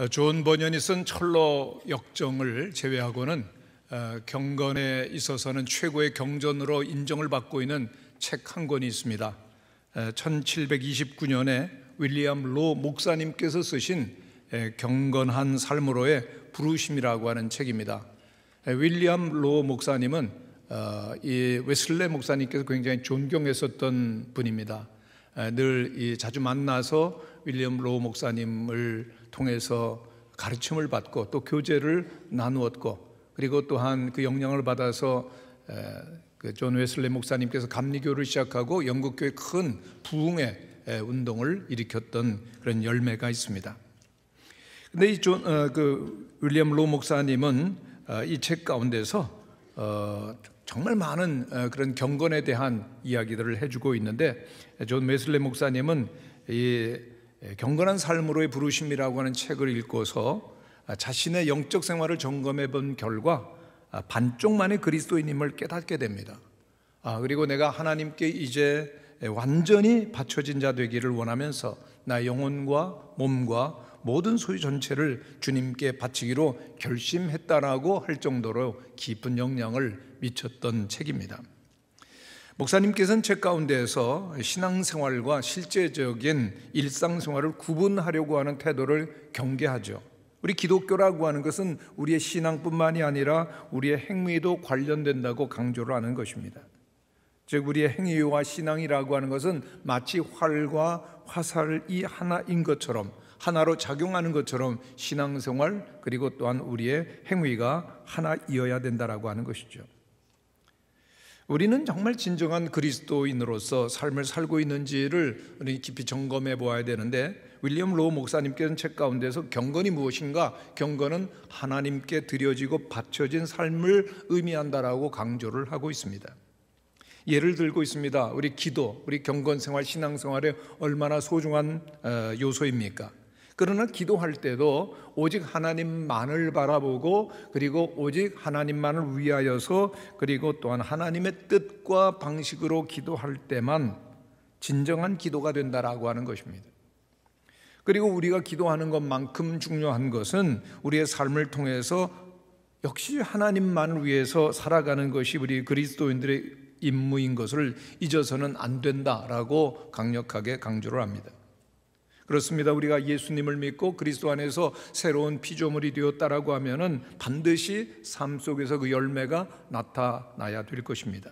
존 버년이 쓴 철로 역정을 제외하고는 경건에 있어서는 최고의 경전으로 인정을 받고 있는 책 한 권이 있습니다. 1729년에 윌리엄 로 목사님께서 쓰신 경건한 삶으로의 부르심이라고 하는 책입니다. 윌리엄 로 목사님은 이 웨슬레 목사님께서 굉장히 존경했었던 분입니다. 늘 자주 만나서 윌리엄 로 목사님을 통해서 가르침을 받고 또 교제를 나누었고, 그리고 또한 그 영향을 받아서 존 웨슬레 목사님께서 감리교를 시작하고 영국교회 큰 부흥의 운동을 일으켰던 그런 열매가 있습니다. 근데 이 윌리엄 로 목사님은 이 책 가운데서 정말 많은 그런 경건에 대한 이야기들을 해주고 있는데, 존 웨슬레 목사님은 이 경건한 삶으로의 부르심이라고 하는 책을 읽고서 자신의 영적 생활을 점검해 본 결과 반쪽만의 그리스도인임을 깨닫게 됩니다. 그리고 내가 하나님께 이제 완전히 바쳐진 자 되기를 원하면서 나의 영혼과 몸과 모든 소유 전체를 주님께 바치기로 결심했다라고 할 정도로 깊은 영향을 미쳤던 책입니다. 목사님께서는 책 가운데에서 신앙생활과 실제적인 일상생활을 구분하려고 하는 태도를 경계하죠. 우리 기독교라고 하는 것은 우리의 신앙뿐만이 아니라 우리의 행위도 관련된다고 강조를 하는 것입니다. 즉 우리의 행위와 신앙이라고 하는 것은 마치 활과 화살이 하나인 것처럼, 하나로 작용하는 것처럼 신앙생활 그리고 또한 우리의 행위가 하나이어야 된다라고 하는 것이죠. 우리는 정말 진정한 그리스도인으로서 삶을 살고 있는지를 우리 깊이 점검해 보아야 되는데, 윌리엄 로 목사님께서는 책 가운데서 경건이 무엇인가, 경건은 하나님께 드려지고 바쳐진 삶을 의미한다라고 강조를 하고 있습니다. 예를 들고 있습니다. 우리 기도, 우리 경건생활, 신앙생활에 얼마나 소중한 요소입니까? 그러나 기도할 때도 오직 하나님만을 바라보고, 그리고 오직 하나님만을 위하여서, 그리고 또한 하나님의 뜻과 방식으로 기도할 때만 진정한 기도가 된다라고 하는 것입니다. 그리고 우리가 기도하는 것만큼 중요한 것은 우리의 삶을 통해서 역시 하나님만을 위해서 살아가는 것이 우리 그리스도인들의 임무인 것을 잊어서는 안 된다라고 강력하게 강조를 합니다. 그렇습니다. 우리가 예수님을 믿고 그리스도 안에서 새로운 피조물이 되었다라고 하면은 반드시 삶 속에서 그 열매가 나타나야 될 것입니다.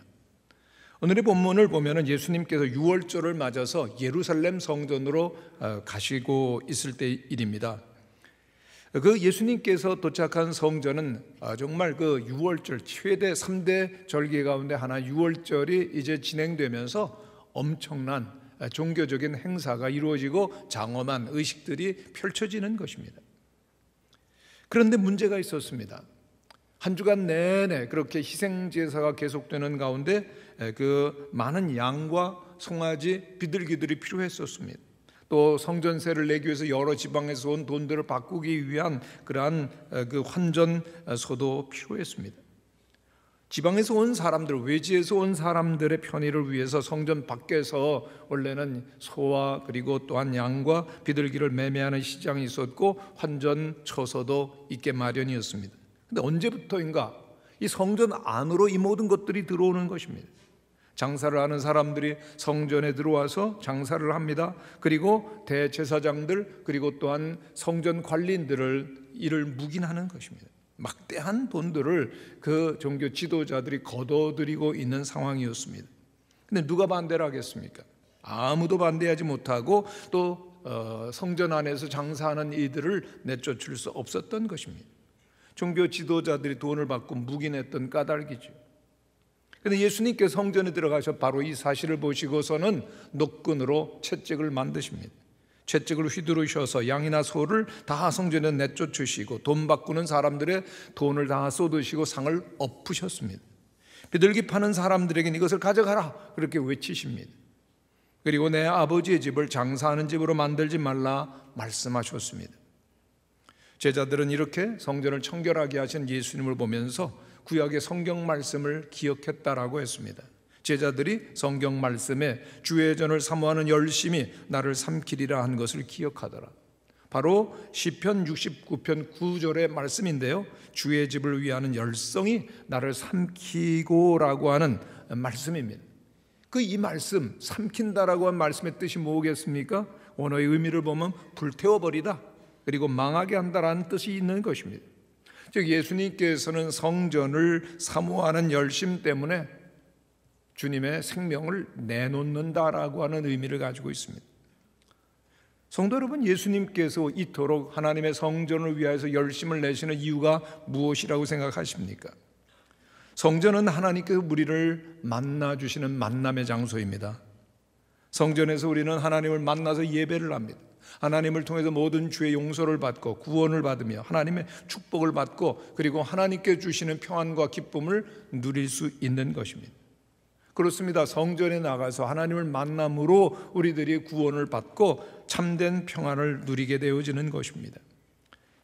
오늘의 본문을 보면은 예수님께서 유월절을 맞아서 예루살렘 성전으로 가시고 있을 때 일입니다. 그 예수님께서 도착한 성전은 정말 그 유월절 최대 3대 절기 가운데 하나, 유월절이 이제 진행되면서 엄청난 종교적인 행사가 이루어지고 장엄한 의식들이 펼쳐지는 것입니다. 그런데 문제가 있었습니다. 한 주간 내내 그렇게 희생제사가 계속되는 가운데 그 많은 양과 송아지, 비둘기들이 필요했었습니다. 또 성전세를 내기 위해서 여러 지방에서 온 돈들을 바꾸기 위한 그러한 그 환전소도 필요했습니다. 지방에서 온 사람들, 외지에서 온 사람들의 편의를 위해서 성전 밖에서 원래는 소와 그리고 또한 양과 비둘기를 매매하는 시장이 있었고 환전처소도 있게 마련이었습니다. 그런데 언제부터인가 이 성전 안으로 이 모든 것들이 들어오는 것입니다. 장사를 하는 사람들이 성전에 들어와서 장사를 합니다. 그리고 대제사장들 그리고 또한 성전 관리인들을 이를 묵인하는 것입니다. 막대한 돈들을 그 종교 지도자들이 거둬들이고 있는 상황이었습니다. 근데 누가 반대를 하겠습니까? 아무도 반대하지 못하고 또 성전 안에서 장사하는 이들을 내쫓을 수 없었던 것입니다. 종교 지도자들이 돈을 받고 묵인했던 까닭이죠. 그런데 예수님께서 성전에 들어가셔 바로 이 사실을 보시고서는 노끈으로 채찍을 만드십니다. 채찍을 휘두르셔서 양이나 소를 다 성전에 내쫓으시고 돈 바꾸는 사람들의 돈을 다 쏟으시고 상을 엎으셨습니다. 비둘기 파는 사람들에게는 이것을 가져가라 그렇게 외치십니다. 그리고 내 아버지의 집을 장사하는 집으로 만들지 말라 말씀하셨습니다. 제자들은 이렇게 성전을 청결하게 하신 예수님을 보면서 구약의 성경 말씀을 기억했다라고 했습니다. 제자들이 성경 말씀에 주의 전을 사모하는 열심이 나를 삼키리라 한 것을 기억하더라. 바로 시편 69편 9절의 말씀인데요, 주의 집을 위하는 열성이 나를 삼키고라고 하는 말씀입니다. 이 말씀, 삼킨다라고 한 말씀의 뜻이 뭐겠습니까? 원어의 의미를 보면 불태워버리다, 그리고 망하게 한다라는 뜻이 있는 것입니다. 즉 예수님께서는 성전을 사모하는 열심 때문에 주님의 생명을 내놓는다라고 하는 의미를 가지고 있습니다. 성도 여러분, 예수님께서 이토록 하나님의 성전을 위하여서 열심을 내시는 이유가 무엇이라고 생각하십니까? 성전은 하나님께서 우리를 만나주시는 만남의 장소입니다. 성전에서 우리는 하나님을 만나서 예배를 합니다. 하나님을 통해서 모든 죄의 용서를 받고 구원을 받으며 하나님의 축복을 받고, 그리고 하나님께 주시는 평안과 기쁨을 누릴 수 있는 것입니다. 그렇습니다. 성전에 나가서 하나님을 만남으로 우리들이 구원을 받고 참된 평안을 누리게 되어지는 것입니다.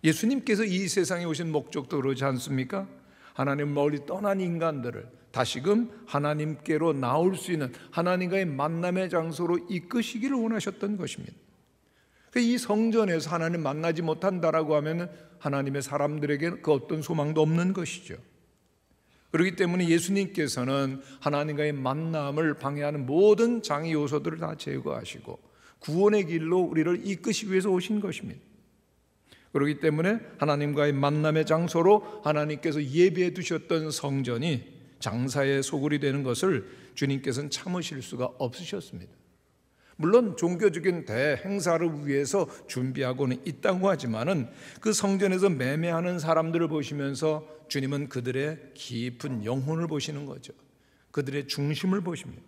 예수님께서 이 세상에 오신 목적도 그러지 않습니까? 하나님 멀리 떠난 인간들을 다시금 하나님께로 나올 수 있는 하나님과의 만남의 장소로 이끄시기를 원하셨던 것입니다. 이 성전에서 하나님 만나지 못한다라고 하면 하나님의 사람들에게 그 어떤 소망도 없는 것이죠. 그렇기 때문에 예수님께서는 하나님과의 만남을 방해하는 모든 장애 요소들을 다 제거하시고 구원의 길로 우리를 이끄시기 위해서 오신 것입니다. 그렇기 때문에 하나님과의 만남의 장소로 하나님께서 예비해 두셨던 성전이 장사의 소굴이 되는 것을 주님께서는 참으실 수가 없으셨습니다. 물론 종교적인 대행사를 위해서 준비하고는 있다고 하지만은 그 성전에서 매매하는 사람들을 보시면서 주님은 그들의 깊은 영혼을 보시는 거죠. 그들의 중심을 보십니다.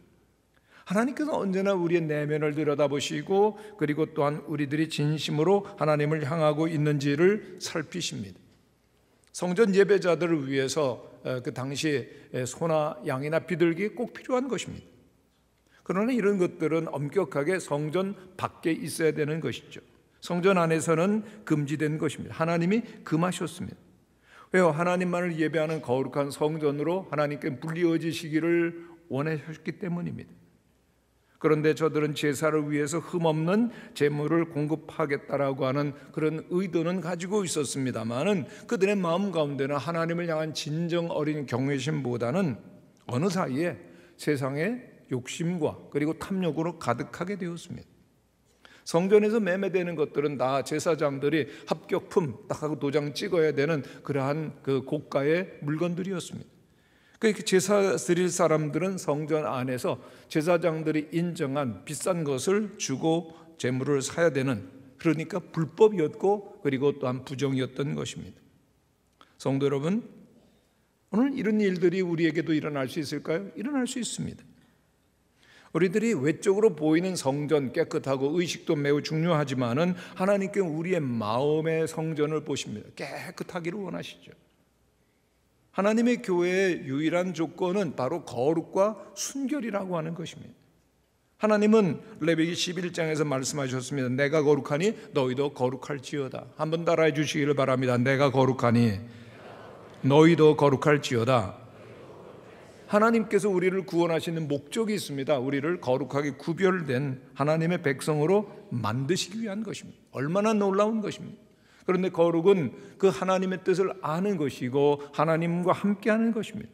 하나님께서 언제나 우리의 내면을 들여다보시고, 그리고 또한 우리들이 진심으로 하나님을 향하고 있는지를 살피십니다. 성전 예배자들을 위해서 그 당시에 소나 양이나 비둘기 꼭 필요한 것입니다. 그러나 이런 것들은 엄격하게 성전 밖에 있어야 되는 것이죠. 성전 안에서는 금지된 것입니다. 하나님이 금하셨습니다. 왜요? 하나님만을 예배하는 거룩한 성전으로 하나님께 불리어지시기를 원하셨기 때문입니다. 그런데 저들은 제사를 위해서 흠없는 제물을 공급하겠다라고 하는 그런 의도는 가지고 있었습니다만은 그들의 마음 가운데는 하나님을 향한 진정 어린 경외심보다는 어느 사이에 세상의 욕심과 그리고 탐욕으로 가득하게 되었습니다. 성전에서 매매되는 것들은 다 제사장들이 합격품 딱 하고 도장 찍어야 되는 그러한 그 고가의 물건들이었습니다. 그러니까 제사 드릴 사람들은 성전 안에서 제사장들이 인정한 비싼 것을 주고 제물을 사야 되는, 그러니까 불법이었고 그리고 또한 부정이었던 것입니다. 성도 여러분, 오늘 이런 일들이 우리에게도 일어날 수 있을까요? 일어날 수 있습니다. 우리들이 외적으로 보이는 성전 깨끗하고 의식도 매우 중요하지만은 하나님께 우리의 마음의 성전을 보십니다. 깨끗하기를 원하시죠. 하나님의 교회의 유일한 조건은 바로 거룩과 순결이라고 하는 것입니다. 하나님은 레위기 11장에서 말씀하셨습니다. 내가 거룩하니 너희도 거룩할지어다. 한번 따라해 주시기를 바랍니다. 내가 거룩하니 너희도 거룩할지어다. 하나님께서 우리를 구원하시는 목적이 있습니다. 우리를 거룩하게 구별된 하나님의 백성으로 만드시기 위한 것입니다. 얼마나 놀라운 것입니다. 그런데 거룩은 그 하나님의 뜻을 아는 것이고 하나님과 함께하는 것입니다.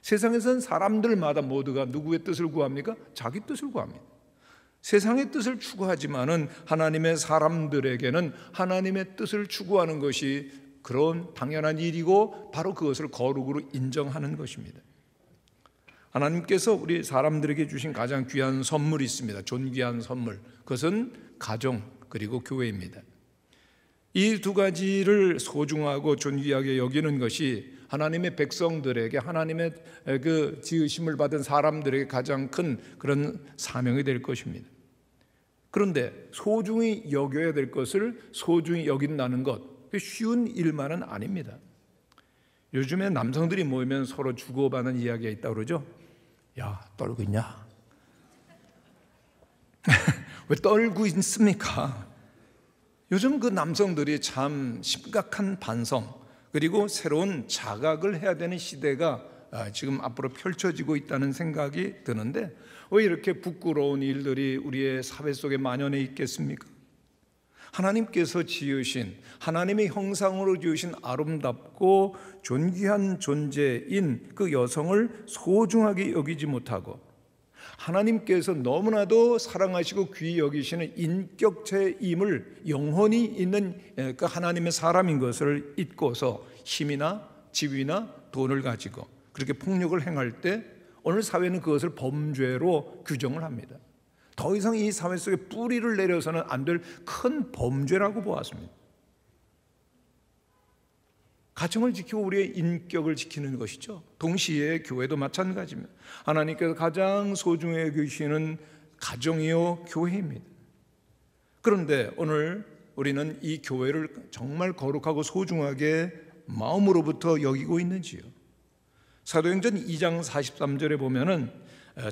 세상에서는 사람들마다 모두가 누구의 뜻을 구합니까? 자기 뜻을 구합니다. 세상의 뜻을 추구하지만은 하나님의 사람들에게는 하나님의 뜻을 추구하는 것이 그런 당연한 일이고 바로 그것을 거룩으로 인정하는 것입니다. 하나님께서 우리 사람들에게 주신 가장 귀한 선물이 있습니다. 존귀한 선물. 그것은 가정 그리고 교회입니다. 이 두 가지를 소중하고 존귀하게 여기는 것이 하나님의 백성들에게, 하나님의 그 지으심을 받은 사람들에게 가장 큰 그런 사명이 될 것입니다. 그런데 소중히 여겨야 될 것을 소중히 여긴다는 것, 쉬운 일만은 아닙니다. 요즘에 남성들이 모이면 서로 주고받는 이야기가 있다고 그러죠. 야, 떨고 있냐? 왜 떨고 있습니까? 요즘 그 남성들이 참 심각한 반성 그리고 새로운 자각을 해야 되는 시대가 지금 앞으로 펼쳐지고 있다는 생각이 드는데 왜 이렇게 부끄러운 일들이 우리의 사회 속에 만연해 있겠습니까? 하나님께서 지으신, 하나님의 형상으로 지으신 아름답고 존귀한 존재인 그 여성을 소중하게 여기지 못하고, 하나님께서 너무나도 사랑하시고 귀히 여기시는 인격체임을, 영혼이 있는 그 하나님의 사람인 것을 잊고서 힘이나 지위나 돈을 가지고 그렇게 폭력을 행할 때 오늘 사회는 그것을 범죄로 규정을 합니다. 더 이상 이 사회 속에 뿌리를 내려서는 안 될 큰 범죄라고 보았습니다. 가정을 지키고 우리의 인격을 지키는 것이죠. 동시에 교회도 마찬가지입니다. 하나님께서 가장 소중히 여기시는 가정이요 교회입니다. 그런데 오늘 우리는 이 교회를 정말 거룩하고 소중하게 마음으로부터 여기고 있는지요? 사도행전 2장 43절에 보면은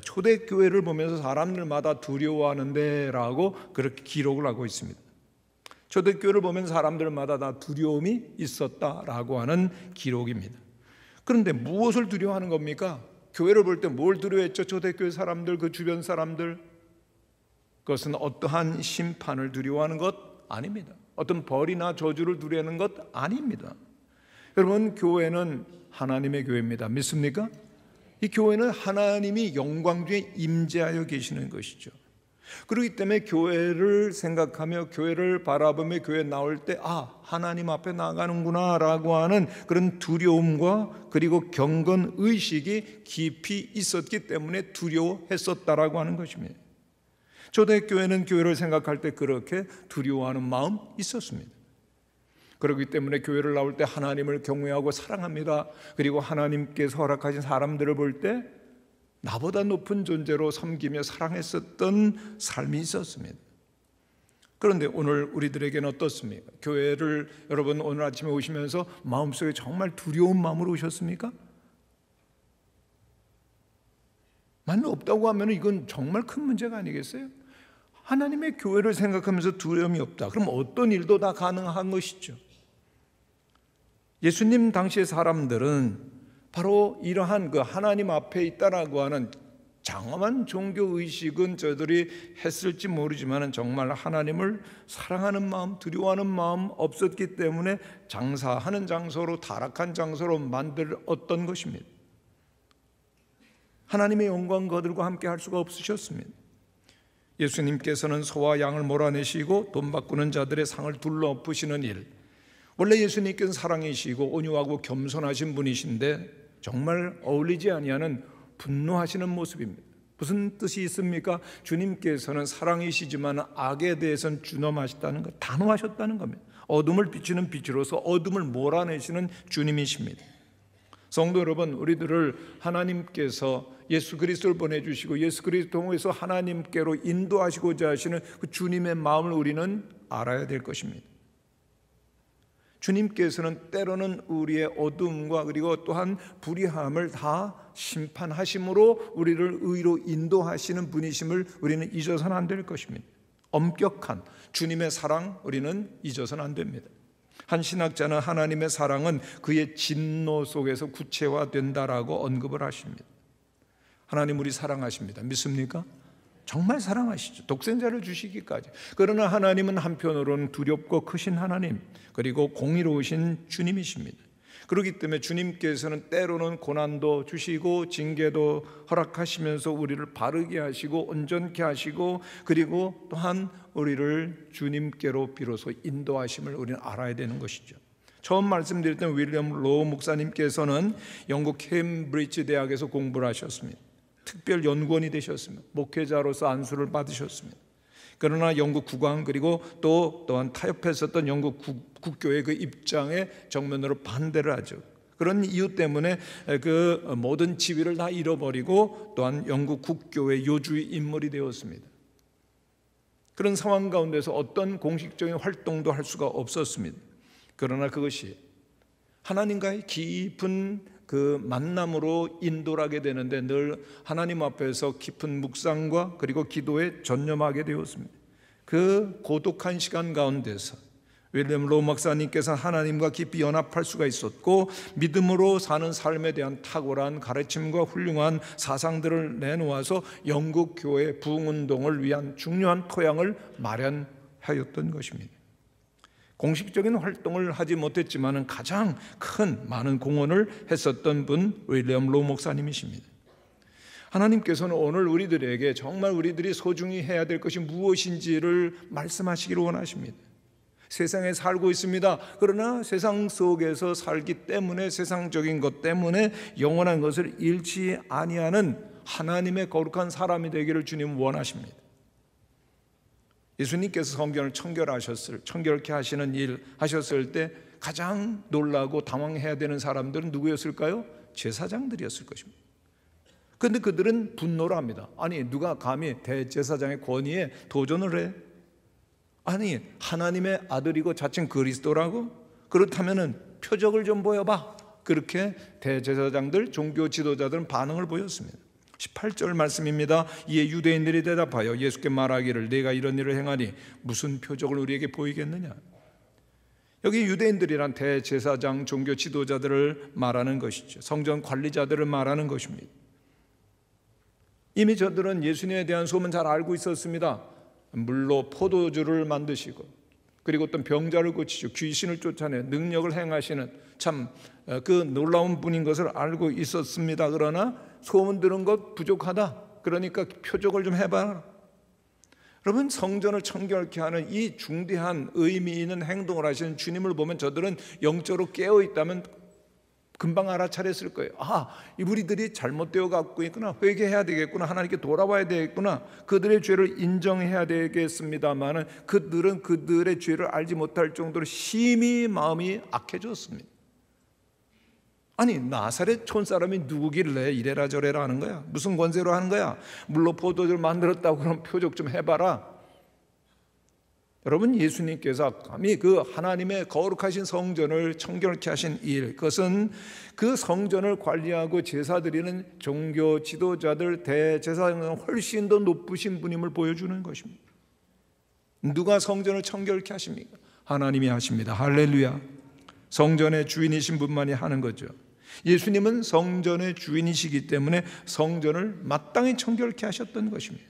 초대교회를 보면서 사람들마다 두려워하는데 라고 그렇게 기록을 하고 있습니다. 초대교회를 보면 사람들마다 다 두려움이 있었다라고 하는 기록입니다. 그런데 무엇을 두려워하는 겁니까? 교회를 볼 때 뭘 두려워했죠? 초대교회 사람들, 그 주변 사람들. 그것은 어떠한 심판을 두려워하는 것 아닙니다. 어떤 벌이나 저주를 두려워하는 것 아닙니다. 여러분, 교회는 하나님의 교회입니다. 믿습니까? 이 교회는 하나님이 영광 중에 임재하여 계시는 것이죠. 그렇기 때문에 교회를 생각하며 교회를 바라보며 교회에 나올 때 하나님 앞에 나가는구나 라고 하는 그런 두려움과 그리고 경건 의식이 깊이 있었기 때문에 두려워했었다라고 하는 것입니다. 초대교회는 교회를 생각할 때 그렇게 두려워하는 마음 있었습니다. 그렇기 때문에 교회를 나올 때 하나님을 경외하고 사랑합니다. 그리고 하나님께서 허락하신 사람들을 볼 때 나보다 높은 존재로 섬기며 사랑했었던 삶이 있었습니다. 그런데 오늘 우리들에게는 어떻습니까? 교회를 여러분 오늘 아침에 오시면서 마음속에 정말 두려운 마음으로 오셨습니까? 만약 없다고 하면 이건 정말 큰 문제가 아니겠어요? 하나님의 교회를 생각하면서 두려움이 없다. 그럼 어떤 일도 다 가능한 것이죠. 예수님 당시의 사람들은 바로 이러한 그 하나님 앞에 있다라고 하는 장엄한 종교의식은 저들이 했을지 모르지만 정말 하나님을 사랑하는 마음, 두려워하는 마음 없었기 때문에 장사하는 장소로, 타락한 장소로 만들었던 것입니다. 하나님의 영광 그들과 함께 할 수가 없으셨습니다. 예수님께서는 소와 양을 몰아내시고 돈 바꾸는 자들의 상을 둘러엎으시는 일, 원래 예수님께서는 사랑이시고 온유하고 겸손하신 분이신데 정말 어울리지 아니하는 분노하시는 모습입니다. 무슨 뜻이 있습니까? 주님께서는 사랑이시지만 악에 대해서는 준엄하셨다는 것, 단호하셨다는 겁니다. 어둠을 비추는 빛으로서 어둠을 몰아내시는 주님이십니다. 성도 여러분, 우리들을 하나님께서 예수 그리스도를 보내주시고 예수 그리스도 통해서 하나님께로 인도하시고자 하시는 그 주님의 마음을 우리는 알아야 될 것입니다. 주님께서는 때로는 우리의 어둠과 그리고 또한 불의함을 다 심판하심으로 우리를 의로 인도하시는 분이심을 우리는 잊어서는 안 될 것입니다. 엄격한 주님의 사랑 우리는 잊어서는 안 됩니다. 한 신학자는 하나님의 사랑은 그의 진노 속에서 구체화된다라고 언급을 하십니다. 하나님 우리 사랑하십니다. 믿습니까? 정말 사랑하시죠. 독생자를 주시기까지. 그러나 하나님은 한편으로는 두렵고 크신 하나님, 그리고 공의로우신 주님이십니다. 그렇기 때문에 주님께서는 때로는 고난도 주시고 징계도 허락하시면서 우리를 바르게 하시고 온전케 하시고 그리고 또한 우리를 주님께로 비로소 인도하심을 우리는 알아야 되는 것이죠. 처음 말씀드렸던 윌리엄 로우 목사님께서는 영국 케임브리지 대학에서 공부를 하셨습니다. 특별 연구원이 되셨습니다. 목회자로서 안수를 받으셨습니다. 그러나 영국 국왕 그리고 또한 타협했었던 영국 국교의 그 입장에 정면으로 반대를 하죠. 그런 이유 때문에 그 모든 지위를 다 잃어버리고 또한 영국 국교의 요주의 인물이 되었습니다. 그런 상황 가운데서 어떤 공식적인 활동도 할 수가 없었습니다. 그러나 그것이 하나님과의 깊은 그 만남으로 인도를 하게 되는데 늘 하나님 앞에서 깊은 묵상과 그리고 기도에 전념하게 되었습니다. 그 고독한 시간 가운데서 윌리엄 로우 목사님께서 하나님과 깊이 연합할 수가 있었고 믿음으로 사는 삶에 대한 탁월한 가르침과 훌륭한 사상들을 내놓아서 영국 교회 부흥운동을 위한 중요한 토양을 마련하였던 것입니다. 공식적인 활동을 하지 못했지만 가장 큰 많은 공헌을 했었던 분 윌리엄 로우 목사님이십니다. 하나님께서는 오늘 우리들에게 정말 우리들이 소중히 해야 될 것이 무엇인지를 말씀하시기를 원하십니다. 세상에 살고 있습니다. 그러나 세상 속에서 살기 때문에 세상적인 것 때문에 영원한 것을 잃지 아니하는 하나님의 거룩한 사람이 되기를 주님 원하십니다. 예수님께서 성경을 청결케 하시는 일 하셨을 때 가장 놀라고 당황해야 되는 사람들은 누구였을까요? 제사장들이었을 것입니다. 그런데 그들은 분노를 합니다. 아니, 누가 감히 대제사장의 권위에 도전을 해? 아니, 하나님의 아들이고 자칭 그리스도라고? 그렇다면은 표적을 좀 보여봐. 그렇게 대제사장들, 종교 지도자들은 반응을 보였습니다. 18절 말씀입니다. 이에 유대인들이 대답하여 예수께 말하기를 내가 이런 일을 행하니 무슨 표적을 우리에게 보이겠느냐. 여기 유대인들이란 대제사장, 종교 지도자들을 말하는 것이죠. 성전 관리자들을 말하는 것입니다. 이미 저들은 예수님에 대한 소문 잘 알고 있었습니다. 물로 포도주를 만드시고, 그리고 어떤 병자를 고치시고 귀신을 쫓아내 능력을 행하시는 참 그 놀라운 분인 것을 알고 있었습니다. 그러나 소문 들은 것 부족하다. 그러니까 표적을 좀 해봐라. 여러분, 성전을 청결케 하는 이 중대한 의미 있는 행동을 하시는 주님을 보면 저들은 영적으로 깨어 있다면 금방 알아차렸을 거예요. 아, 우리들이 잘못되어 갖고 있구나. 회개해야 되겠구나. 하나님께 돌아와야 되겠구나. 그들의 죄를 인정해야 되겠습니다만은 그들은 그들의 죄를 알지 못할 정도로 심히 마음이 악해졌습니다. 아니, 나사렛 촌사람이 누구길래 이래라 저래라 하는 거야? 무슨 권세로 하는 거야? 물로 포도주를 만들었다고 그럼 표적 좀 해봐라. 여러분, 예수님께서 감히 그 하나님의 거룩하신 성전을 청결케 하신 일, 그것은 그 성전을 관리하고 제사 드리는 종교 지도자들, 대제사장은 훨씬 더 높으신 분임을 보여주는 것입니다. 누가 성전을 청결케 하십니까? 하나님이 하십니다. 할렐루야. 성전의 주인이신 분만이 하는 거죠. 예수님은 성전의 주인이시기 때문에 성전을 마땅히 청결케 하셨던 것입니다.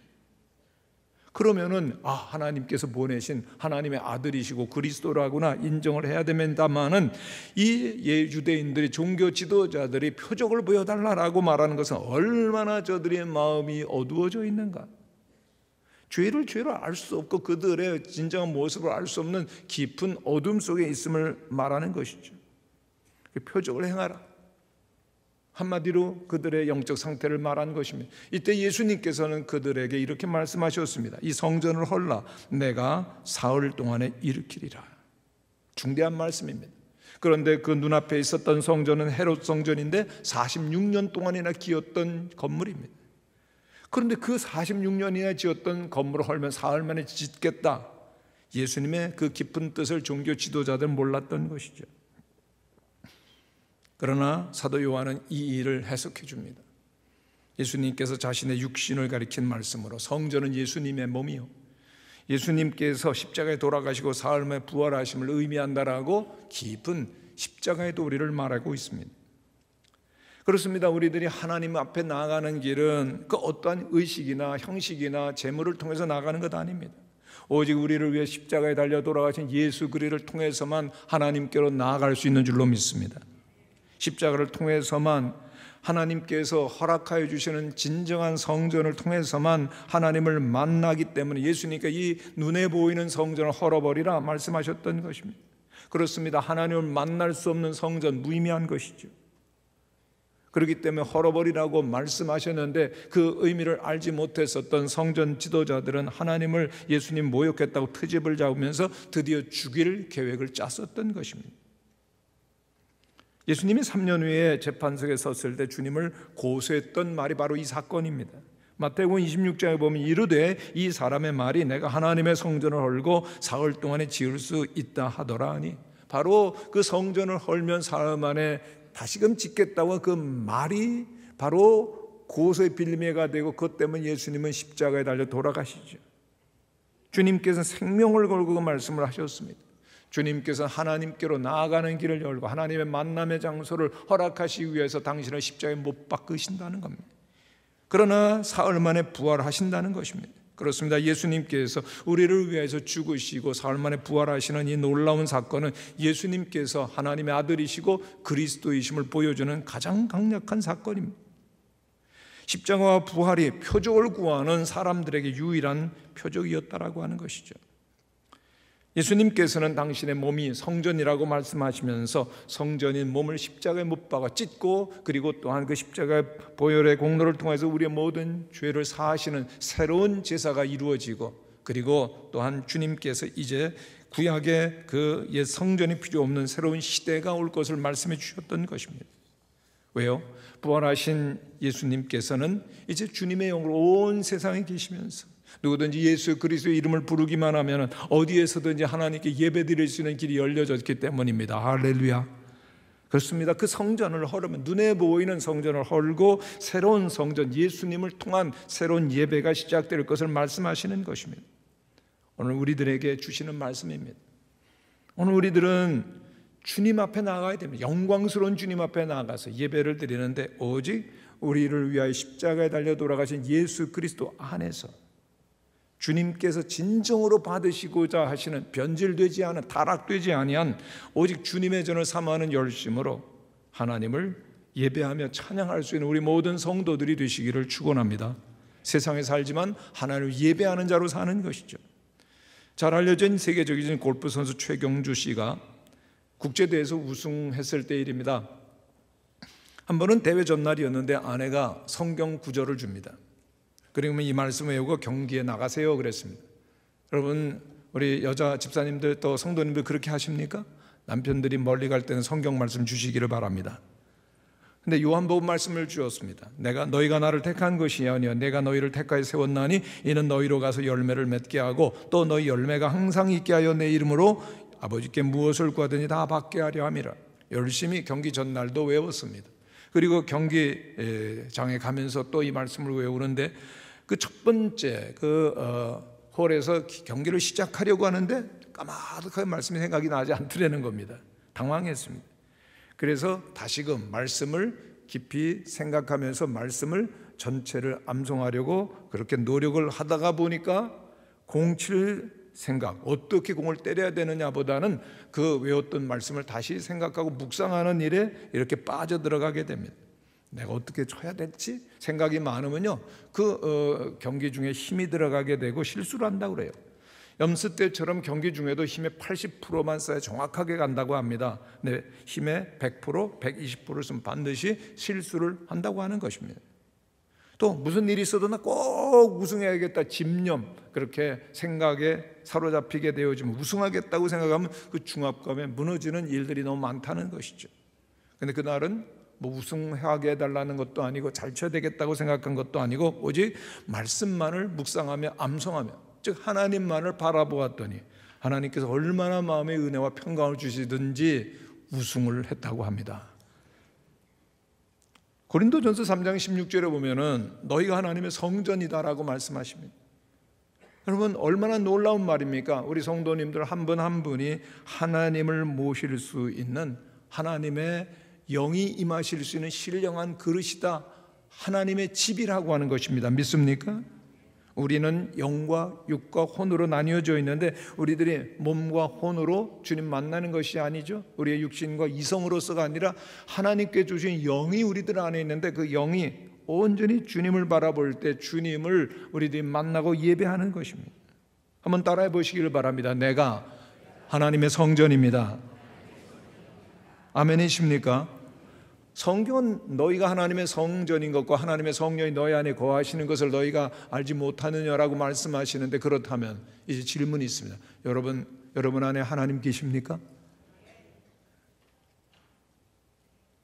그러면은 하나님께서 보내신 하나님의 아들이시고 그리스도라구나 인정을 해야 됩니다만은 이 유대인들이 종교 지도자들이 표적을 보여달라고 말하는 것은 얼마나 저들의 마음이 어두워져 있는가. 죄를 알 수 없고 그들의 진정한 모습을 알 수 없는 깊은 어둠 속에 있음을 말하는 것이죠. 표적을 행하라. 한마디로 그들의 영적 상태를 말한 것입니다. 이때 예수님께서는 그들에게 이렇게 말씀하셨습니다. 이 성전을 헐라 내가 사흘 동안에 일으키리라. 중대한 말씀입니다. 그런데 그 눈앞에 있었던 성전은 헤롯 성전인데 46년 동안이나 기었던 건물입니다. 그런데 그 46년이나 지었던 건물을 헐면 사흘 만에 짓겠다. 예수님의 그 깊은 뜻을 종교 지도자들은 몰랐던 것이죠. 그러나 사도 요한은 이 일을 해석해 줍니다. 예수님께서 자신의 육신을 가리킨 말씀으로 성전은 예수님의 몸이요, 예수님께서 십자가에 돌아가시고 사흘 만에 부활하심을 의미한다라고 깊은 십자가의 도리를 말하고 있습니다. 그렇습니다. 우리들이 하나님 앞에 나아가는 길은 그 어떠한 의식이나 형식이나 재물을 통해서 나가는 것 아닙니다. 오직 우리를 위해 십자가에 달려 돌아가신 예수 그리스도를 통해서만 하나님께로 나아갈 수 있는 줄로 믿습니다. 십자가를 통해서만, 하나님께서 허락하여 주시는 진정한 성전을 통해서만 하나님을 만나기 때문에 예수님께서 이 눈에 보이는 성전을 헐어버리라 말씀하셨던 것입니다. 그렇습니다. 하나님을 만날 수 없는 성전, 무의미한 것이죠. 그렇기 때문에 헐어버리라고 말씀하셨는데 그 의미를 알지 못했었던 성전 지도자들은 하나님을, 예수님 모욕했다고 트집을 잡으면서 드디어 죽일 계획을 짰었던 것입니다. 예수님이 3년 후에 재판석에 섰을 때 주님을 고소했던 말이 바로 이 사건입니다. 마태복음 26장에 보면 이르되 이 사람의 말이 내가 하나님의 성전을 헐고 사흘 동안에 지을 수 있다 하더라 하니, 바로 그 성전을 헐면 사흘 만에 다시금 짓겠다고 그 말이 바로 고소의 빌미가 되고, 그것 때문에 예수님은 십자가에 달려 돌아가시죠. 주님께서는 생명을 걸고 그 말씀을 하셨습니다. 주님께서는 하나님께로 나아가는 길을 열고 하나님의 만남의 장소를 허락하시기 위해서 당신을 십자가에 못 박으신다는 겁니다. 그러나 사흘 만에 부활하신다는 것입니다. 그렇습니다. 예수님께서 우리를 위해서 죽으시고 사흘 만에 부활하시는 이 놀라운 사건은 예수님께서 하나님의 아들이시고 그리스도이심을 보여주는 가장 강력한 사건입니다. 십자가와 부활이 표적을 구하는 사람들에게 유일한 표적이었다라고 하는 것이죠. 예수님께서는 당신의 몸이 성전이라고 말씀하시면서 성전인 몸을 십자가에 못 박아 찢고, 그리고 또한 그 십자가의 보혈의 공로를 통해서 우리의 모든 죄를 사하시는 새로운 제사가 이루어지고, 그리고 또한 주님께서 이제 구약의 그 옛 성전이 필요 없는 새로운 시대가 올 것을 말씀해 주셨던 것입니다. 왜요? 부활하신 예수님께서는 이제 주님의 영으로 온 세상에 계시면서 누구든지 예수 그리스도의 이름을 부르기만 하면 어디에서든지 하나님께 예배드릴 수 있는 길이 열려졌기 때문입니다. 할렐루야. 그렇습니다. 그 성전을 헐으면, 눈에 보이는 성전을 헐고 새로운 성전, 예수님을 통한 새로운 예배가 시작될 것을 말씀하시는 것입니다. 오늘 우리들에게 주시는 말씀입니다. 오늘 우리들은 주님 앞에 나가야 됩니다. 영광스러운 주님 앞에 나가서 예배를 드리는데, 오직 우리를 위하여 십자가에 달려 돌아가신 예수 그리스도 안에서 주님께서 진정으로 받으시고자 하시는, 변질되지 않은, 타락되지 아니한 오직 주님의 전을 삼아하는 열심으로 하나님을 예배하며 찬양할 수 있는 우리 모든 성도들이 되시기를 축원합니다. 세상에 살지만 하나님을 예배하는 자로 사는 것이죠. 잘 알려진 세계적인 골프 선수 최경주 씨가 국제대회에서 우승했을 때 일입니다. 한 번은 대회 전날이었는데 아내가 성경 구절을 줍니다. 그러면 이 말씀을 외우고 경기에 나가세요 그랬습니다. 여러분, 우리 여자 집사님들 또 성도님들 그렇게 하십니까? 남편들이 멀리 갈 때는 성경 말씀 주시기를 바랍니다. 근데 요한복음 말씀을 주었습니다. 너희가 나를 택한 것이 아니여 내가 너희를 택하여 세웠나니 이는 너희로 가서 열매를 맺게 하고 또 너희 열매가 항상 있게 하여 내 이름으로 아버지께 무엇을 구하든지 다 받게 하려 함이라. 열심히 경기 전날도 외웠습니다. 그리고 경기장에 가면서 또 이 말씀을 외우는데, 그 첫 번째 홀에서 경기를 시작하려고 하는데 까마득하게 말씀이 생각이 나지 않더라는 겁니다. 당황했습니다. 그래서 다시금 말씀을 깊이 생각하면서 말씀을 전체를 암송하려고 그렇게 노력을 하다가 보니까 공 칠 생각, 어떻게 공을 때려야 되느냐보다는 그 외웠던 말씀을 다시 생각하고 묵상하는 일에 이렇게 빠져들어가게 됩니다. 내가 어떻게 쳐야 될지 생각이 많으면요, 경기 중에 힘이 들어가게 되고 실수를 한다고 그래요. 염스 때처럼 경기 중에도 힘의 80%만 써야 정확하게 간다고 합니다. 근데 힘의 100%, 120%를 쓰면 반드시 실수를 한다고 하는 것입니다. 또 무슨 일이 있어도 나 꼭 우승해야겠다, 집념, 그렇게 생각에 사로잡히게 되어지면 우승하겠다고 생각하면 그 중압감에 무너지는 일들이 너무 많다는 것이죠. 근데 그날은 뭐 우승하게 해달라는 것도 아니고 잘 쳐야 되겠다고 생각한 것도 아니고 오직 말씀만을 묵상하며 암송하며, 즉 하나님만을 바라보았더니 하나님께서 얼마나 마음의 은혜와 평강을 주시든지 우승을 했다고 합니다. 고린도전서 3장 16절에 보면은 너희가 하나님의 성전이다라고 말씀하십니다. 여러분, 얼마나 놀라운 말입니까? 우리 성도님들 한 분 한 분이 하나님을 모실 수 있는, 하나님의 영이 임하실 수 있는 신령한 그릇이다, 하나님의 집이라고 하는 것입니다. 믿습니까? 우리는 영과 육과 혼으로 나뉘어져 있는데 우리들이 몸과 혼으로 주님 만나는 것이 아니죠. 우리의 육신과 이성으로서가 아니라 하나님께 주신 영이 우리들 안에 있는데, 그 영이 온전히 주님을 바라볼 때 주님을 우리들이 만나고 예배하는 것입니다. 한번 따라해 보시기를 바랍니다. 내가 하나님의 성전입니다. 아멘이십니까? 성경은 너희가 하나님의 성전인 것과 하나님의 성령이 너희 안에 거하시는 것을 너희가 알지 못하느냐라고 말씀하시는데, 그렇다면 이제 질문이 있습니다. 여러분 안에 하나님 계십니까?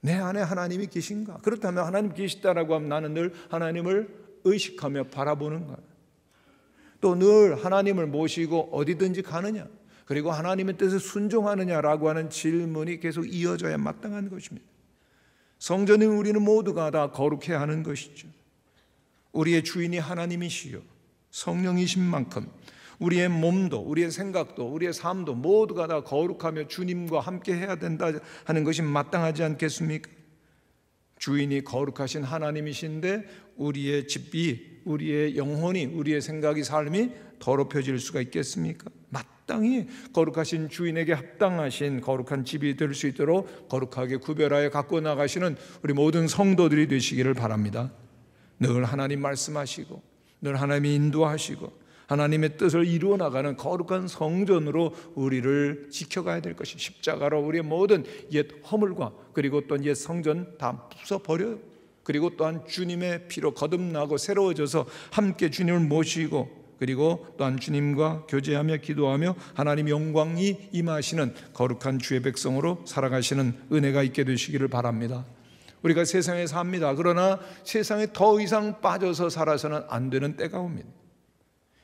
내 안에 하나님이 계신가? 그렇다면 하나님 계시다라고 하면 나는 늘 하나님을 의식하며 바라보는 거야. 또 늘 하나님을 모시고 어디든지 가느냐, 그리고 하나님의 뜻에 순종하느냐라고 하는 질문이 계속 이어져야 마땅한 것입니다. 성전인 우리는 모두가 다 거룩해야 하는 것이죠. 우리의 주인이 하나님이시요 성령이신 만큼 우리의 몸도, 우리의 생각도, 우리의 삶도 모두가 다 거룩하며 주님과 함께 해야 된다 하는 것이 마땅하지 않겠습니까? 주인이 거룩하신 하나님이신데 우리의 집이, 우리의 영혼이, 우리의 생각이, 삶이 더럽혀질 수가 있겠습니까? 마땅히 거룩하신 주인에게 합당하신 거룩한 집이 될 수 있도록 거룩하게 구별하여 갖고 나가시는 우리 모든 성도들이 되시기를 바랍니다. 늘 하나님 말씀하시고 늘 하나님이 인도하시고 하나님의 뜻을 이루어 나가는 거룩한 성전으로 우리를 지켜가야 될 것이, 십자가로 우리의 모든 옛 허물과 그리고 또 옛 성전 다 부숴버려요. 그리고 또한 주님의 피로 거듭나고 새로워져서 함께 주님을 모시고 그리고 또한 주님과 교제하며 기도하며 하나님 영광이 임하시는 거룩한 주의 백성으로 살아가시는 은혜가 있게 되시기를 바랍니다. 우리가 세상에 삽니다. 그러나 세상에 더 이상 빠져서 살아서는 안 되는 때가 옵니다.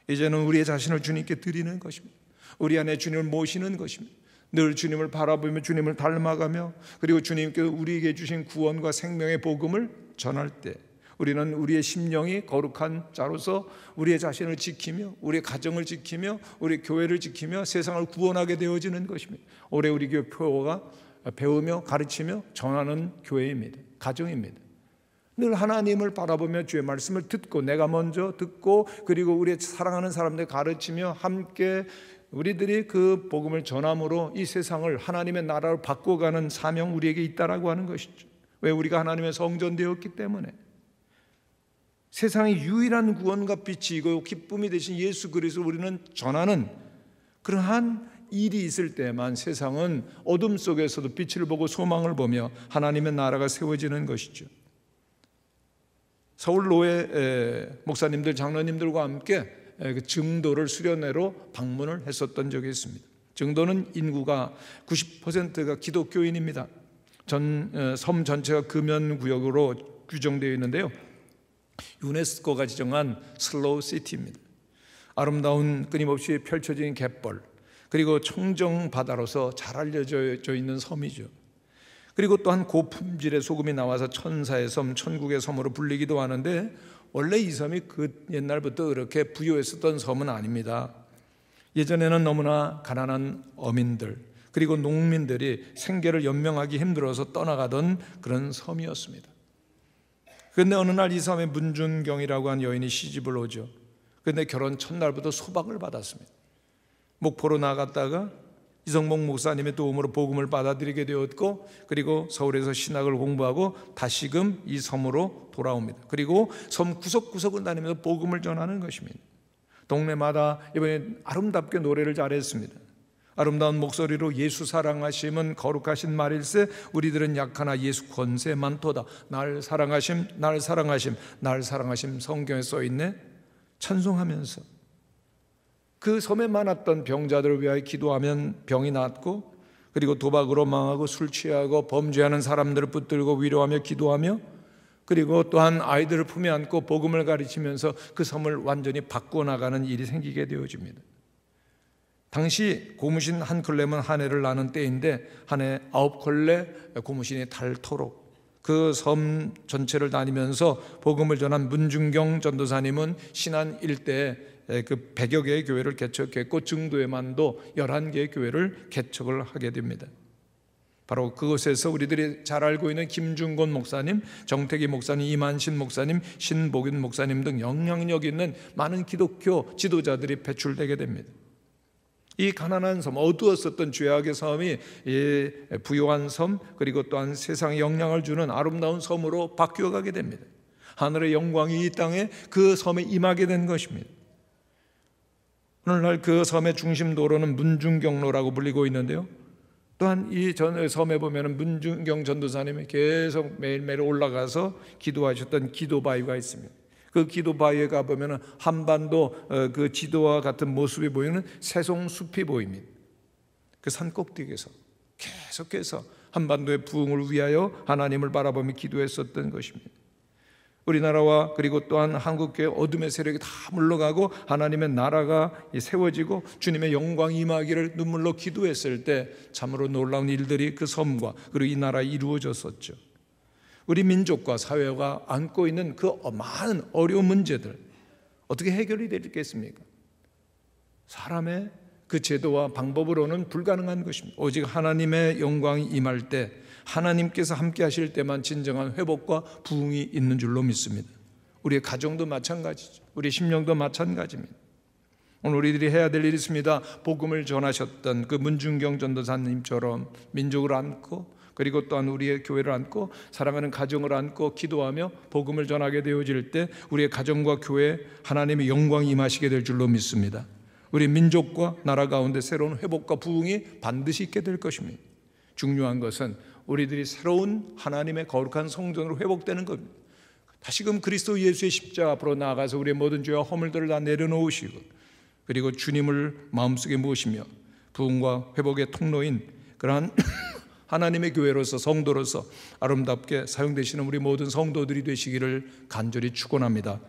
이제는 우리의 자신을 주님께 드리는 것입니다. 우리 안에 주님을 모시는 것입니다. 늘 주님을 바라보며 주님을 닮아가며 그리고 주님께서 우리에게 주신 구원과 생명의 복음을 전할 때 우리는 우리의 심령이 거룩한 자로서 우리의 자신을 지키며 우리의 가정을 지키며 우리 교회를 지키며 세상을 구원하게 되어지는 것입니다. 올해 우리 교회 표어가 배우며 가르치며 전하는 교회입니다. 가정입니다. 늘 하나님을 바라보며 주의 말씀을 듣고 내가 먼저 듣고 그리고 우리의 사랑하는 사람들 가르치며 함께 우리들이 그 복음을 전함으로 이 세상을 하나님의 나라로 바꿔가는 사명 우리에게 있다라고 하는 것이죠. 왜? 우리가 하나님의 성전되었기 때문에. 세상의 유일한 구원과 빛이고 기쁨이 되신 예수 그리스도를 우리는 전하는 그러한 일이 있을 때만 세상은 어둠 속에서도 빛을 보고 소망을 보며 하나님의 나라가 세워지는 것이죠. 서울 노회 목사님들, 장로님들과 함께 증도를 수련회로 방문을 했었던 적이 있습니다. 증도는 인구가 90%가 기독교인입니다. 섬 전체가 금연구역으로 규정되어 있는데요, 유네스코가 지정한 슬로우 시티입니다. 아름다운 끊임없이 펼쳐진 갯벌 그리고 청정 바다로서 잘 알려져 있는 섬이죠. 그리고 또한 고품질의 소금이 나와서 천사의 섬, 천국의 섬으로 불리기도 하는데 원래 이 섬이 그 옛날부터 그렇게 부유했었던 섬은 아닙니다. 예전에는 너무나 가난한 어민들 그리고 농민들이 생계를 연명하기 힘들어서 떠나가던 그런 섬이었습니다. 그런데 어느 날 이 섬에 문준경이라고 한 여인이 시집을 오죠. 그런데 결혼 첫날부터 소박을 받았습니다. 목포로 나갔다가 이성복 목사님의 도움으로 복음을 받아들이게 되었고 그리고 서울에서 신학을 공부하고 다시금 이 섬으로 돌아옵니다. 그리고 섬 구석구석을 다니면서 복음을 전하는 것입니다. 동네마다 이번에 아름답게 노래를 잘했습니다. 아름다운 목소리로 예수 사랑하심은 거룩하신 말일세 우리들은 약하나 예수 권세 많도다. 날 사랑하심 날 사랑하심 날 사랑하심 성경에 써있네. 찬송하면서 그 섬에 많았던 병자들을 위하여 기도하면 병이 낫고 그리고 도박으로 망하고 술 취하고 범죄하는 사람들을 붙들고 위로하며 기도하며 그리고 또한 아이들을 품에 안고 복음을 가르치면서 그 섬을 완전히 바꿔나가는 일이 생기게 되어집니다. 당시 고무신 한 켤레면 한 해를 나는 때인데 한 해 9켤레 고무신이 닳도록 그 섬 전체를 다니면서 복음을 전한 문준경 전도사님은 신안 일대에 그 100여 개의 교회를 개척했고 증도에만도 11개의 교회를 개척을 하게 됩니다. 바로 그곳에서 우리들이 잘 알고 있는 김중곤 목사님, 정태기 목사님, 이만신 목사님, 신복윤 목사님 등 영향력 있는 많은 기독교 지도자들이 배출되게 됩니다. 이 가난한 섬, 어두웠었던 죄악의 섬이 이 부유한 섬 그리고 또한 세상에 영향을 주는 아름다운 섬으로 바뀌어가게 됩니다. 하늘의 영광이 이 땅에 그 섬에 임하게 된 것입니다. 오늘날 그 섬의 중심 도로는 문중경로라고 불리고 있는데요, 또한 이 섬에 보면 문준경 전도사님이 계속 매일매일 올라가서 기도하셨던 기도바위가 있습니다. 그 기도바위에 가보면 한반도 그 지도와 같은 모습이 보이는 새송숲이 보입니다. 그 산 꼭대기에서 계속해서 한반도의 부흥을 위하여 하나님을 바라보며 기도했었던 것입니다. 우리나라와 그리고 또한 한국교회 어둠의 세력이 다 물러가고 하나님의 나라가 세워지고 주님의 영광이 임하기를 눈물로 기도했을 때 참으로 놀라운 일들이 그 섬과 그리고 이 나라에 이루어졌었죠. 우리 민족과 사회가 안고 있는 그 많은 어려운 문제들 어떻게 해결이 되겠습니까? 사람의 그 제도와 방법으로는 불가능한 것입니다. 오직 하나님의 영광이 임할 때 하나님께서 함께 하실 때만 진정한 회복과 부흥이 있는 줄로 믿습니다. 우리의 가정도 마찬가지죠. 우리의 심령도 마찬가지입니다. 오늘 우리들이 해야 될 일이 있습니다. 복음을 전하셨던 그 문중경 전도사님처럼 민족을 안고, 그리고 또한 우리의 교회를 안고 사랑하는 가정을 안고 기도하며 복음을 전하게 되어질 때 우리의 가정과 교회에 하나님의 영광이 임하시게 될 줄로 믿습니다. 우리 민족과 나라 가운데 새로운 회복과 부흥이 반드시 있게 될 것입니다. 중요한 것은 우리들이 새로운 하나님의 거룩한 성전으로 회복되는 겁니다. 다시금 그리스도 예수의 십자가 앞으로 나아가서 우리의 모든 죄와 허물들을 다 내려놓으시고, 그리고 주님을 마음속에 모시며 부흥과 회복의 통로인 그러한 하나님의 교회로서, 성도로서 아름답게 사용되시는 우리 모든 성도들이 되시기를 간절히 축원합니다.